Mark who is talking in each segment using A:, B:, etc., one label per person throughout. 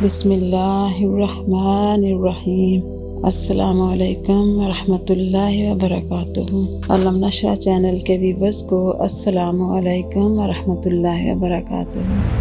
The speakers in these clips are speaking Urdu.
A: بسم اللہ الرحمن الرحیم۔ السلام علیکم ورحمۃ اللہ وبرکاتہ۔ علم نشرہ چینل کے ویورز کو السلام علیکم ورحمۃ اللہ وبرکاتہ۔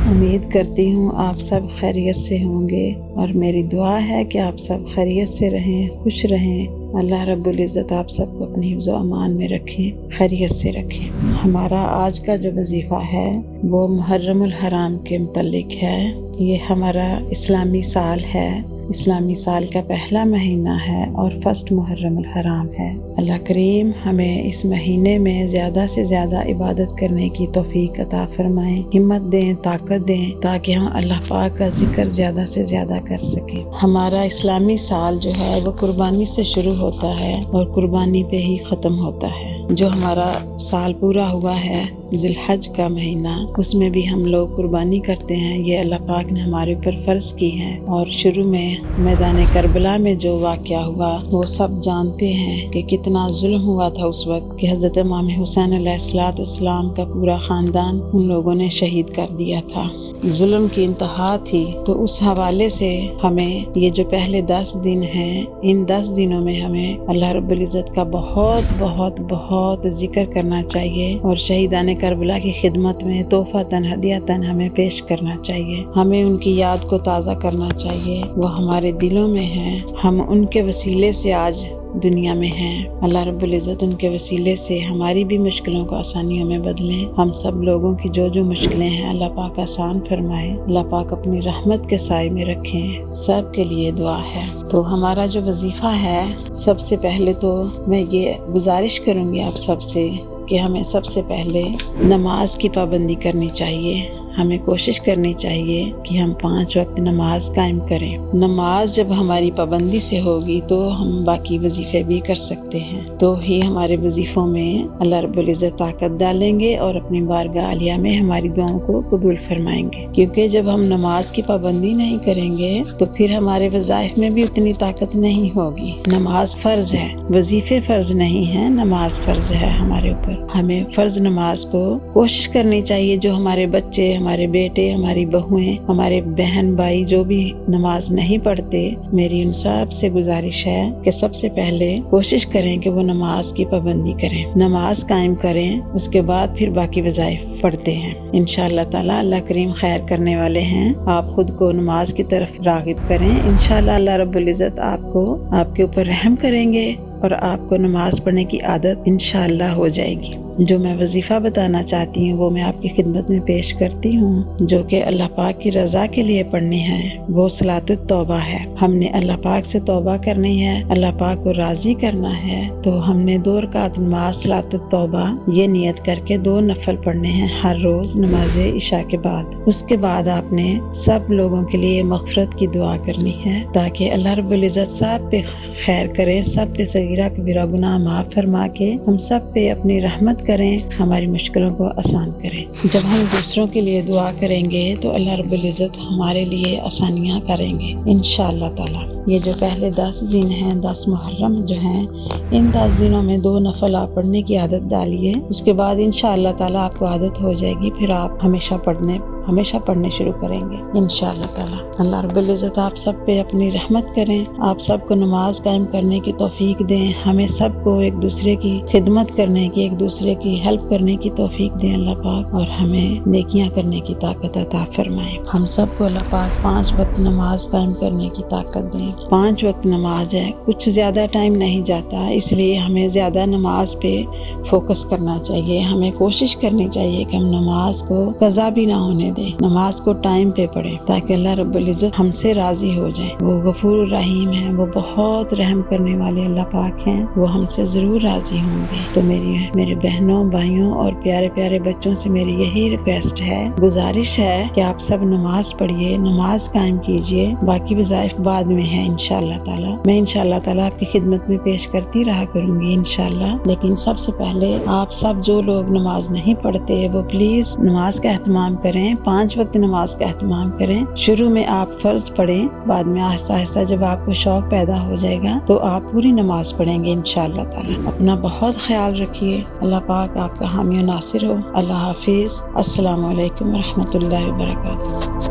A: امید کرتی ہوں آپ سب خیریت سے ہوں گے اور میری دعا ہے کہ آپ سب خیریت سے رہیں، خوش رہیں۔ اللہ رب العزت آپ سب کو اپنی حفظ و امان میں رکھیں، خیریت سے رکھیں۔ ہمارا آج کا جو وظیفہ ہے وہ محرم الحرام کے متعلق ہے۔ یہ ہمارا اسلامی سال ہے، اسلامی سال کا پہلا مہینہ ہے اور فرسٹ محرم الحرام ہے۔ اللہ کریم ہمیں اس مہینے میں زیادہ سے زیادہ عبادت کرنے کی توفیق عطا فرمائیں، ہمت دیں، طاقت دیں، تاکہ ہم اللہ پاک کا ذکر زیادہ سے زیادہ کر سکیں۔ ہمارا اسلامی سال جو ہے وہ قربانی سے شروع ہوتا ہے اور قربانی پہ ہی ختم ہوتا ہے۔ جو ہمارا سال پورا ہوا ہے ذی الحج کا مہینہ، اس میں بھی ہم لوگ قربانی کرتے ہیں۔ یہ اللہ پاک نے ہمارے اوپر فرض کی ہے۔ اور شروع میں میدان کربلا میں جو واقعہ ہوا وہ سب جانتے ہیں کہ کتنا ظلم ہوا تھا اس وقت، کہ حضرت امام حسین علیہ السلام کا پورا خاندان ان لوگوں نے شہید کر دیا تھا۔ ظلم کی انتہا تھی۔ تو اس حوالے سے ہمیں یہ جو پہلے 10 دن ہیں، ان 10 دنوں میں ہمیں اللہ رب العزت کا بہت بہت بہت ذکر کرنا چاہیے اور شہیدان کربلا کی خدمت میں تحفۃً ہدیۃً ہمیں پیش کرنا چاہیے۔ ہمیں ان کی یاد کو تازہ کرنا چاہیے، وہ ہمارے دلوں میں ہیں۔ ہم ان کے وسیلے سے آج دنیا میں ہیں۔ اللہ رب العزت ان کے وسیلے سے ہماری بھی مشکلوں کو آسانیوں میں بدلیں۔ ہم سب لوگوں کی جو مشکلیں ہیں اللہ پاک آسان فرمائے، اللہ پاک اپنی رحمت کے سائے میں رکھیں۔ سب کے لیے دعا ہے۔ تو ہمارا جو وظیفہ ہے، سب سے پہلے تو میں یہ گزارش کروں گی آپ سب سے کہ ہمیں سب سے پہلے نماز کی پابندی کرنی چاہیے۔ ہمیں کوشش کرنی چاہیے کہ ہم 5 وقت نماز قائم کریں۔ نماز جب ہماری پابندی سے ہوگی تو ہم باقی وظیفے بھی کر سکتے ہیں، تو ہی ہمارے وظیفوں میں اللہ رب العزت طاقت ڈالیں گے اور اپنی بارگاہ عالیہ میں ہماری دعاؤں کو قبول فرمائیں گے۔ کیونکہ جب ہم نماز کی پابندی نہیں کریں گے تو پھر ہمارے وظائف میں بھی اتنی طاقت نہیں ہوگی۔ نماز فرض ہے، وظیفے فرض نہیں ہیں، نماز فرض ہے ہمارے اوپر۔ ہمیں فرض نماز کو کوشش کرنی چاہیے۔ جو ہمارے بچے، ہمارے بیٹے، ہماری بہویں، ہمارے بہن بھائی جو بھی نماز نہیں پڑھتے، میری ان سب سے گزارش ہے کہ سب سے پہلے کوشش کریں کہ وہ نماز کی پابندی کریں، نماز قائم کریں، اس کے بعد پھر باقی وظائف پڑھتے ہیں۔ انشاءاللہ تعالی اللہ کریم خیر کرنے والے ہیں۔ آپ خود کو نماز کی طرف راغب کریں، انشاءاللہ اللہ رب العزت آپ کے اوپر رحم کریں گے اور آپ کو نماز پڑھنے کی عادت انشاءاللہ ہو جائے گی۔ جو میں وظیفہ بتانا چاہتی ہوں وہ میں آپ کی خدمت میں پیش کرتی ہوں، جو کہ اللہ پاک کی رضا کے لیے پڑھنی ہے۔ وہ صلاۃ التوبہ ہے۔ ہم نے اللہ پاک سے توبہ کرنی ہے، اللہ پاک کو راضی کرنا ہے۔ تو ہم نے 2 رکعت نماز صلاۃ التوبہ یہ نیت کر کے 2 نفل پڑھنے ہیں ہر روز نماز عشاء کے بعد۔ اس کے بعد آپ نے سب لوگوں کے لیے مغفرت کی دعا کرنی ہے، تاکہ اللہ رب العزت سب پہ خیر کرے، سب پہ صغیرہ کبیرہ گناہ معاف فرما کے ہم سب پہ اپنی رحمت کریں، ہماری مشکلوں کو آسان کریں۔ جب ہم دوسروں کے لیے دعا کریں گے تو اللہ رب العزت ہمارے لیے آسانیاں کریں گے انشاءاللہ تعالی۔ یہ جو پہلے 10 دن ہیں، 10 محرم جو ہیں، ان 10 دنوں میں 2 نفل آپ پڑھنے کی عادت ڈالیے۔ اس کے بعد انشاءاللہ تعالی آپ کو عادت ہو جائے گی، پھر آپ ہمیشہ پڑھنے شروع کریں گے انشاءاللہ تعالی۔ اللہ رب العزت آپ سب پہ اپنی رحمت کریں، آپ سب کو نماز قائم کرنے کی توفیق دیں، ہمیں سب کو ایک دوسرے کی خدمت کرنے کی، ایک دوسرے کی ہیلپ کرنے کی توفیق دیں اللہ پاک، اور ہمیں نیکیاں کرنے کی طاقت عطا فرمائیں۔ ہم سب کو اللہ پاک 5 وقت نماز قائم کرنے کی طاقت دیں۔ 5 وقت نماز ہے، کچھ زیادہ ٹائم نہیں جاتا، اس لیے ہمیں زیادہ نماز پہ فوکس کرنا چاہیے۔ ہمیں کوشش کرنی چاہیے کہ ہم نماز کو قضا بھی نہ ہونے دیں، نماز کو ٹائم پہ پڑھیں، تاکہ اللہ رب العزت ہم سے راضی ہو جائیں۔ وہ غفور الرحیم ہیں، وہ بہت رحم کرنے والے اللہ پاک ہیں، وہ ہم سے ضرور راضی ہوں گے۔ تو میرے بہنوں، بھائیوں اور پیارے پیارے بچوں سے میری یہی ریکویسٹ ہے، گزارش ہے کہ آپ سب نماز پڑھیے، نماز قائم کیجیے، باقی وظائف بعد میں ہیں انشاءاللہ تعالی۔ میں انشاءاللہ تعالی آپ کی خدمت میں پیش کرتی رہا کروں گی انشاءاللہ، لیکن سب سے پہلے آپ سب جو لوگ نماز نہیں پڑھتے وہ پلیز نماز کا اہتمام کریں، 5 وقت نماز کا اہتمام کریں۔ شروع میں آپ فرض پڑھیں، بعد میں آہستہ آہستہ جب آپ کو شوق پیدا ہو جائے گا تو آپ پوری نماز پڑھیں گے انشاءاللہ تعالی۔ اپنا بہت خیال رکھیے، اللہ پاک آپ کا حامی و ناصر ہو۔ اللہ حافظ۔ السلام علیکم ورحمۃ اللہ وبرکاتہ۔